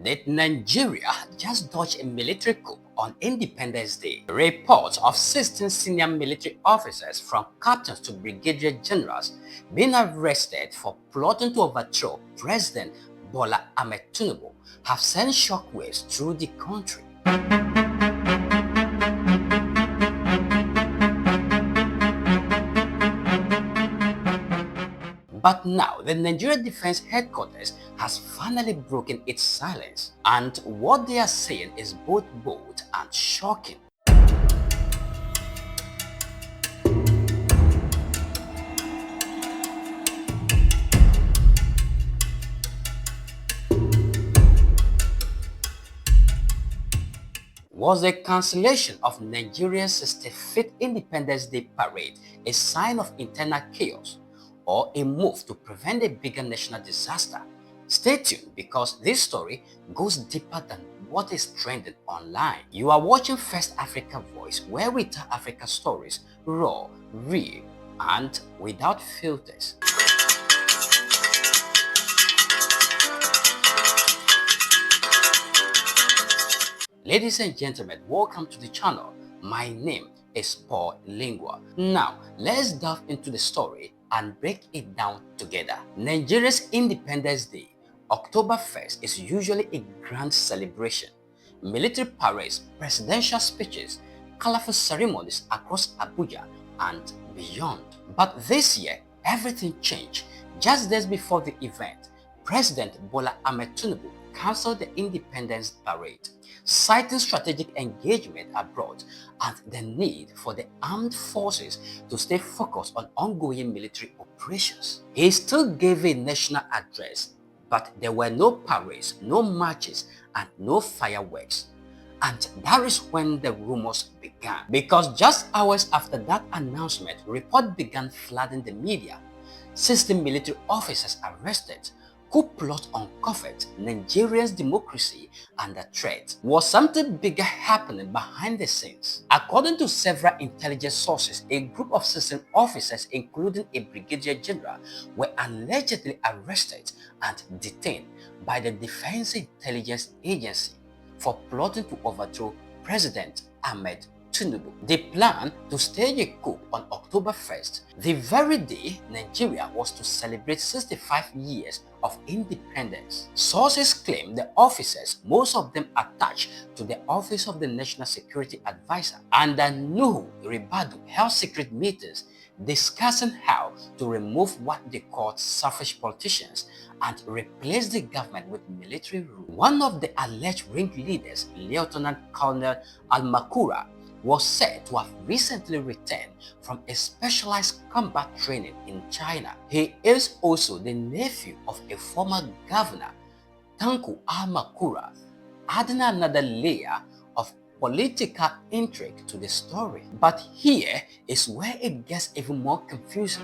Did Nigeria just dodge a military coup on Independence Day? Reports of 16 senior military officers from captains to brigadier generals being arrested for plotting to overthrow President Bola Ahmed Tinubu have sent shockwaves through the country. But now, the Nigerian Defence Headquarters has finally broken its silence, and what they are saying is both bold and shocking. Was the cancellation of Nigeria's 65th Independence Day parade a sign of internal chaos or a move to prevent a bigger national disaster? Stay tuned because this story goes deeper than what is trending online. You are watching First Africa Voice, where we tell Africa stories raw, real, and without filters. Ladies and gentlemen, welcome to the channel. My name is Paul Lingua. Now, let's delve into the story and break it down together. Nigeria's Independence Day, October 1st, is usually a grand celebration. Military parades, presidential speeches, colorful ceremonies across Abuja and beyond. But this year, everything changed. Just days before the event, President Bola Ahmed Tinubu cancelled the Independence Parade, citing strategic engagement abroad and the need for the armed forces to stay focused on ongoing military operations. He still gave a national address, but there were no parades, no marches, and no fireworks. And that is when the rumors began. Because just hours after that announcement, reports began flooding the media. 60 military officers arrested. Coup plot uncovered, Nigeria's democracy under threat. Was something bigger happening behind the scenes? According to several intelligence sources, a group of 16 officers, including a Brigadier General, were allegedly arrested and detained by the Defense Intelligence Agency for plotting to overthrow President Ahmed Tinubu. They planned to stage a coup on October 1st, the very day Nigeria was to celebrate 65 years of independence. Sources claim the officers, most of them attached to the Office of the National Security Advisor, under Nuhu Ribadu, held secret meetings discussing how to remove what they called selfish politicians and replace the government with military rule. One of the alleged ringleaders, Lieutenant Colonel Al-Makura, was said to have recently returned from a specialized combat training in China. He is also the nephew of a former governor, Tanku Al-Makura, adding another layer of political intrigue to the story. But here is where it gets even more confusing.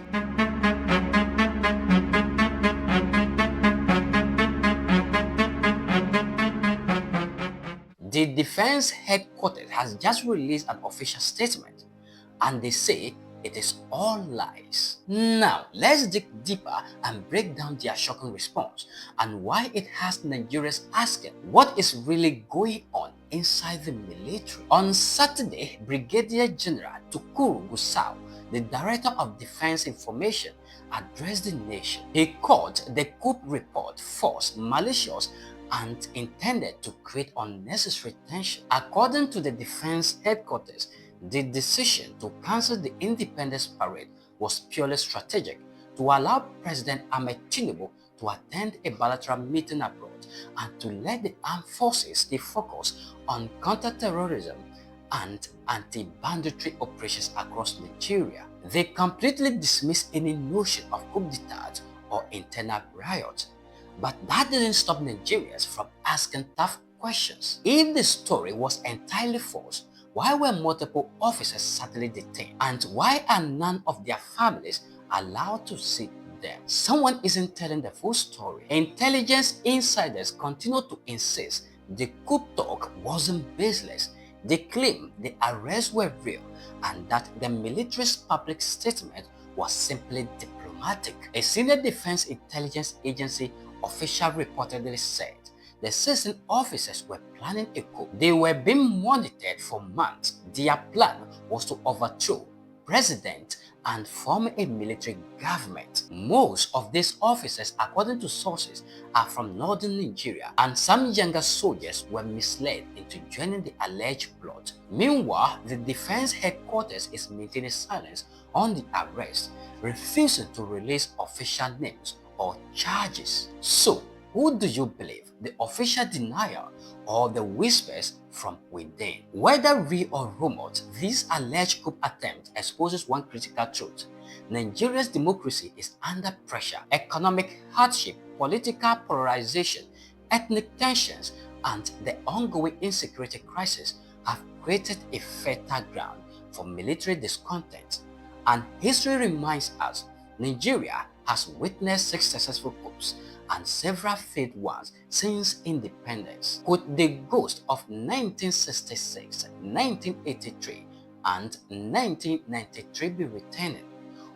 The Defense Headquarters has just released an official statement, and they say it is all lies. Now, let's dig deeper and break down their shocking response and why it has Nigerians asking what is really going on inside the military. On Saturday, Brigadier General Coup, the Director of Defense Information, addressed the nation. He called the coup report false, malicious, and intended to create unnecessary tension. According to the Defense Headquarters, the decision to cancel the Independence Parade was purely strategic to allow President Ahmed Tinubu to attend a bilateral meeting abroad and to let the armed forces stay focused on counter-terrorism and anti-banditry operations across Nigeria. They completely dismissed any notion of coup d'etat or internal riot. But that didn't stop Nigerians from asking tough questions. If the story was entirely false, why were multiple officers suddenly detained? And why are none of their families allowed to see them? Someone isn't telling the full story. Intelligence insiders continue to insist the coup talk wasn't baseless. They claim the arrests were real and that the military's public statement was simply diplomatic. A senior Defense Intelligence Agency official reportedly said the citizen officers were planning a coup. They were being monitored for months. Their plan was to overthrow president and form a military government. Most of these officers, according to sources, are from northern Nigeria, and some younger soldiers were misled into joining the alleged plot. Meanwhile, the Defence Headquarters is maintaining silence on the arrest, refusing to release official names or charges. So, who do you believe, the official denial or the whispers from within? Whether real or rumored, this alleged coup attempt exposes one critical truth. Nigeria's democracy is under pressure. Economic hardship, political polarization, ethnic tensions, and the ongoing insecurity crisis have created a fertile ground for military discontent. And history reminds us, Nigeria has witnessed 6 successful coups and several failed ones since independence. Could the ghost of 1966, 1983, and 1993 be returning?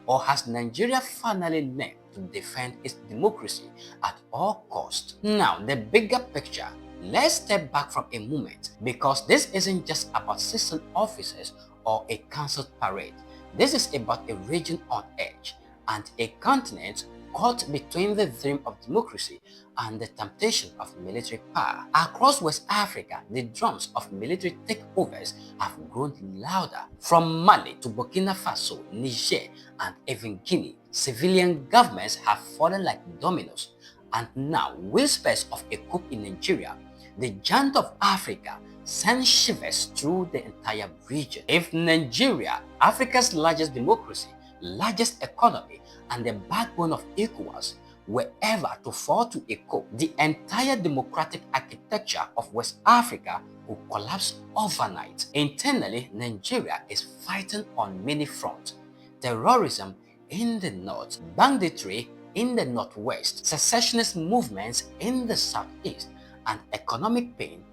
Or has Nigeria finally learned to defend its democracy at all costs? Now, the bigger picture. Let's step back from a moment, because this isn't just about citizen officers or a cancelled parade. This is about a region on edge and a continent caught between the dream of democracy and the temptation of military power. Across West Africa, the drums of military takeovers have grown louder. From Mali to Burkina Faso, Niger, and even Guinea, civilian governments have fallen like dominoes. And now, whispers of a coup in Nigeria, the giant of Africa, send shivers through the entire region. If Nigeria, Africa's largest democracy, largest economy, and the backbone of ECOWAS, were ever to fall to a coup, the entire democratic architecture of West Africa will collapse overnight. Internally, Nigeria is fighting on many fronts. Terrorism in the north, banditry in the northwest, secessionist movements in the southeast, and economic pain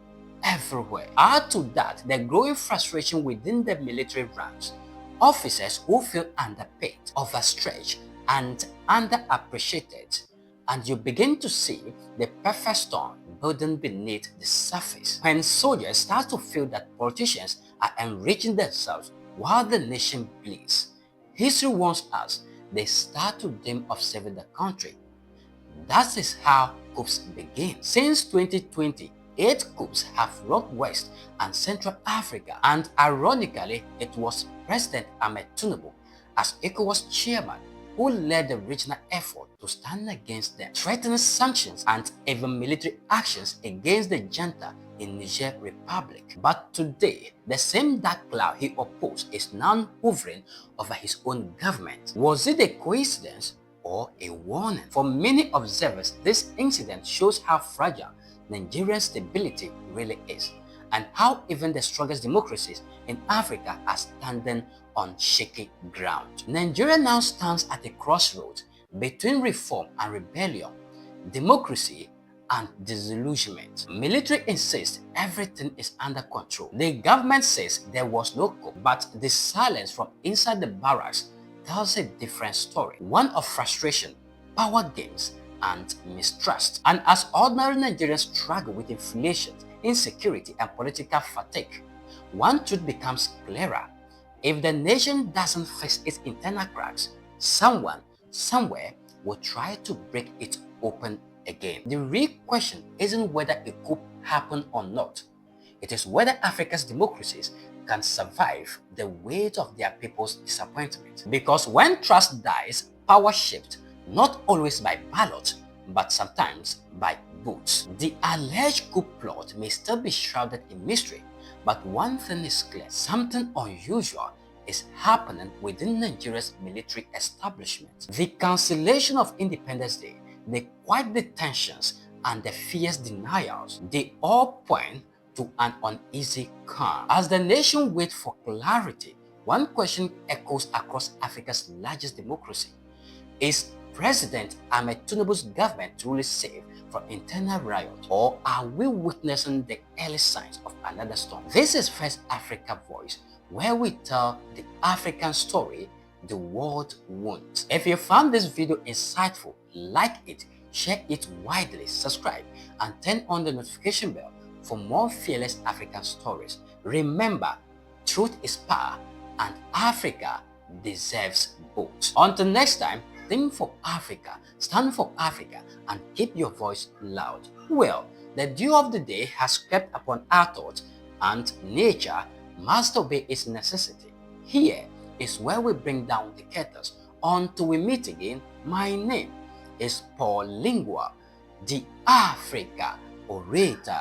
everywhere. Add to that the growing frustration within the military ranks, officers who feel underpaid, overstretched, and underappreciated, and you begin to see the perfect storm building beneath the surface. When soldiers start to feel that politicians are enriching themselves while the nation bleeds, history warns us they start to dream of saving the country. That is how coups begin. Since 2020, 8 coups have rocked West and Central Africa, and ironically, it was President Ahmed Tinubu, as ECOWAS chairman, who led the regional effort to stand against them, threatening sanctions and even military actions against the junta in Niger Republic. But today, the same dark cloud he opposed is now hovering over his own government. Was it a coincidence or a warning? For many observers, this incident shows how fragile Nigerian stability really is, and how even the strongest democracies in Africa are standing on shaky ground. Nigeria now stands at a crossroads between reform and rebellion, democracy and disillusionment. Military insists everything is under control. The government says there was no coup, but the silence from inside the barracks tells a different story, one of frustration, power games, and mistrust. And as ordinary Nigerians struggle with inflation, insecurity, and political fatigue, one truth becomes clearer. If the nation doesn't fix its internal cracks, someone, somewhere will try to break it open again. The real question isn't whether a coup happened or not. It is whether Africa's democracies can survive the weight of their people's disappointment. Because when trust dies, power shifts, not always by ballot, but sometimes by votes. The alleged coup plot may still be shrouded in mystery, but one thing is clear: something unusual is happening within Nigeria's military establishment. The cancellation of Independence Day, the quiet detentions, and the fierce denials, they all point to an uneasy calm. As the nation waits for clarity, one question echoes across Africa's largest democracy: is President Ahmed Tinubu's government truly safe from internal riot, or are we witnessing the early signs of another storm? This is First Africa Voice, where we tell the African story the world won't. If you found this video insightful, like it, share it widely, subscribe, and turn on the notification bell for more fearless African stories. Remember, truth is power, and Africa deserves both. Until next time, think for Africa, stand for Africa, and keep your voice loud. Well, the dew of the day has crept upon our thoughts, and nature must obey its necessity. Here is where we bring down the curtains. Until we meet again, my name is Paul Lingua, the Africa Orator.